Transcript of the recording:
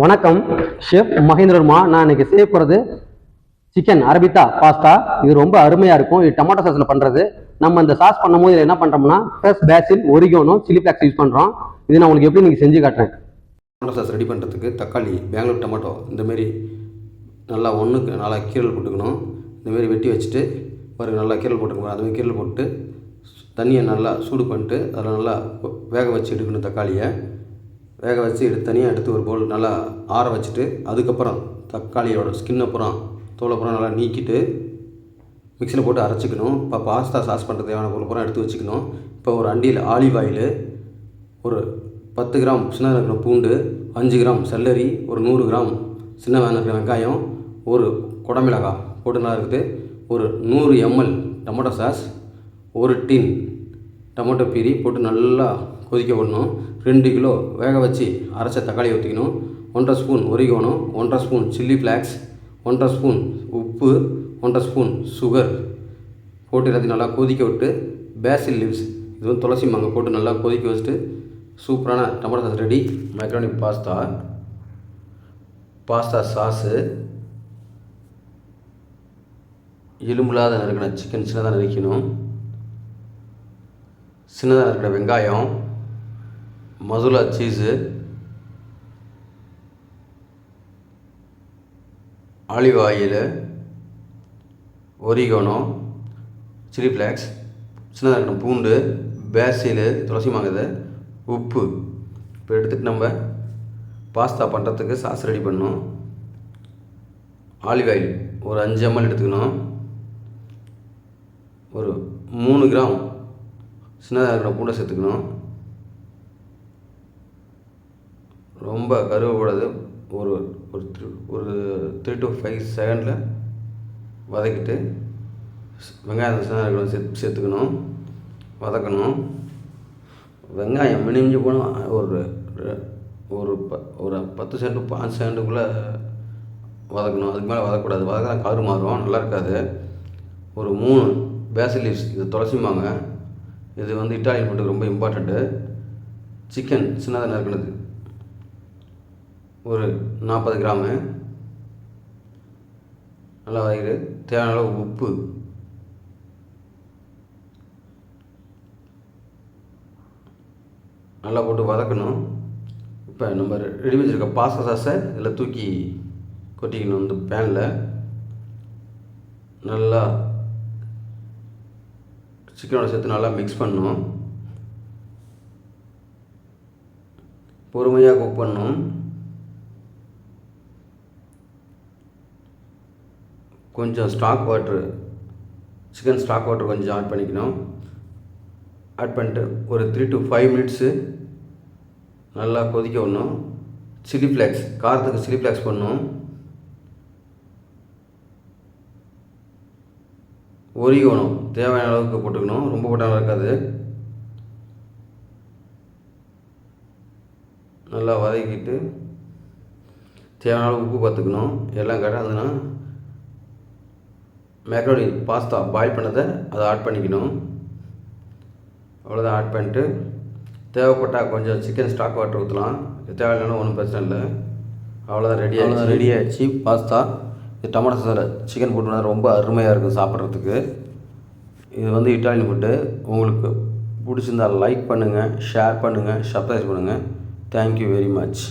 வணக்கம், ஷெஃப் மகேந்திரமா. நான் இன்னைக்கு செய்ய போகிறது சிக்கன் அரபித்தா பாஸ்தா. இது ரொம்ப அருமையாக இருக்கும். இது டொமேட்டோ சாஸில் பண்ணுறது. நம்ம இந்த சாஸ் பண்ணும்போது இதில் என்ன பண்ணுறோம்னா ஃபர்ஸ்ட் பேசில், ஒரிகோனோ, சில்லி ஃப்ளேக்ஸ் யூஸ் பண்ணுறோம். இது நான் உங்களுக்கு எப்படி நீங்கள் செஞ்சு காட்டுறேன். டொமேட்டோ சாஸ் ரெடி பண்ணுறதுக்கு தக்காளி, பெங்களூர் டொமேட்டோ இந்தமாரி நல்லா ஒன்றுக்கு நல்லா கீரல் போட்டுக்கணும். இந்தமாரி வெட்டி வச்சுட்டு ஒரு நல்லா கீரல் போட்டுக்கணும். அதுமாதிரி கீரல் போட்டு தண்ணியை நல்லா சூடு பண்ணிட்டு அதில் நல்லா வேக வச்சு எடுக்கணும். தக்காளியை வேக வச்சு தனியாக எடுத்து ஒரு பவுல் நல்லா ஆற வச்சுட்டு, அதுக்கப்புறம் தக்காளியோட ஸ்கின்னை புறம் தோலை புறம் நல்லா நீக்கிட்டு மிக்சியில் போட்டு அரைச்சிக்கணும். இப்போ பாஸ்தா சாஸ் பண்ணுறது தேவையான பொருள் புறம் எடுத்து வச்சுக்கணும். இப்போ ஒரு அண்டியில் ஆலிவ் ஆயில், ஒரு 10 கிராம் சின்ன இருக்கிற பூண்டு, 5 கிராம் செல்லரி, ஒரு 100 கிராம் சின்ன இருக்கிற வெங்காயம், ஒரு குடமிளகாய் போட்டு நல்லா இருக்குது. ஒரு 100 ml டொமேட்டோ சாஸ், ஒரு டின் டொமேட்டோ பியூரி போட்டு நல்லா கொதிக்க விடணும். 2 கிலோ வேக வச்சு அரைச்ச தக்காளி ஊற்றிக்கணும். 1.5 spoon oregano, 1.5 spoon chilli flakes, 1.5 spoon உப்பு, 1.5 ஸ்பூன் சுகர் போட்டு எல்லாத்தையும் நல்லா கொதிக்க விட்டு பேசில் லீவ்ஸ், இது வந்து துளசி மாங்காய் போட்டு நல்லா கொதிக்க வச்சுட்டு சூப்பரான tomato sauce ready. Macaroni pasta sauce, எலும்புலாத நறுக்கின சிக்கன் சின்னதாக நறுக்கணும். சின்னதாக இருக்கிற வெங்காயம், மதுலா cheese, olive oil, oregano, chilli flakes, சின்னதாக இருக்கிற பூண்டு, பேசிலு, துளசி மாங்காய், உப்பு. இப்போ எடுத்துகிட்டு நம்ம பாஸ்தா பண்ணுறதுக்கு சாஸ் ரெடி பண்ணணும். ஆலிவ் ஆயில் ஒரு 5 ml எடுத்துக்கணும். ஒரு 3 கிராம் சின்னதாக இருக்கிற பூண்டை சேர்த்துக்கணும். ரொம்ப கருவக்கூடாது. ஒரு ஒரு 3 to 5 செகண்டில் வதக்கிட்டு வெங்காயம் சின்னதாக இருக்கிற சேர்த்துக்கணும், வதக்கணும். வெங்காயம் மினிமிஞ்சு போனால் ஒரு ஒரு 10 செகண்ட் 5 செகண்டுக்குள்ளே வதக்கணும். அதுக்கு மேலே வதக்கக்கூடாது. வதக்கினா கலர் மாறும், நல்லா இருக்காது. ஒரு 3 பேசில் லீவ்ஸ், இது துளசி மாங்காய், இது வந்து இட்டாலியன் ஃபுட்டுக்கு ரொம்ப இம்பார்ட்டண்ட்டு. சிக்கன் சின்னதாக நறுக்கினது ஒரு 40 கிராமு நல்லா வதக்கிட்டு தேவையான அளவு உப்பு, நல்லா போட்டு வதக்கணும். இப்போ நம்ம ரெடி வச்சுருக்க பாஸ்தா சாஸை இதில் தூக்கி கொட்டிக்கணும். இந்த பேனில் நல்லா சிக்கனோட சேர்த்து நல்லா மிக்ஸ் பண்ணணும். பொறுமையாக குக் பண்ணணும். கொஞ்சம் சிக்கன் ஸ்டாக் வாட்டர் கொஞ்சம் ஆட் பண்ணிக்கணும். ஆட் பண்ணிட்டு ஒரு 3 to 5 மினிட்ஸு நல்லா கொதிக்க விடணும். சில்லி ஃப்ளேக்ஸ், காரத்துக்கு சில்லி ஃப்ளேக்ஸ் பண்ணணும். ஒரிகோனோ தேவையான அளவுக்கு போட்டுக்கணும், ரொம்ப போட்டாலும் இருக்காது. நல்லா வதக்கிட்டு தேவையான அளவு உப்பு பார்த்துக்கணும். எல்லாம் கரெக்டாக மேக்ரோனி பாஸ்தா பாயில் பண்ணதை அதை ஆட் பண்ணிக்கணும். அவ்வளோதான். ஆட் பண்ணிட்டு தேவைப்பட்டால் கொஞ்சம் சிக்கன் ஸ்டாக் வாட்டர் ஊற்றலாம். தேவையில்லைன்னா ஒன்றும் பிரச்சனை இல்லை. அவ்வளோதான், ரெடி ஆகிடுச்சு பாஸ்தா. இது டொமேட்டோ சாஸில் சிக்கன் போட்டு ரொம்ப அருமையாக இருக்கும் சாப்பிட்றதுக்கு. இது வந்து இட்டாலியன் ஃபுட்டு. உங்களுக்கு பிடிச்சிருந்தால் லைக் பண்ணுங்கள், ஷேர் பண்ணுங்கள், சப்ஸ்கிரைப் பண்ணுங்கள். Thank you very much.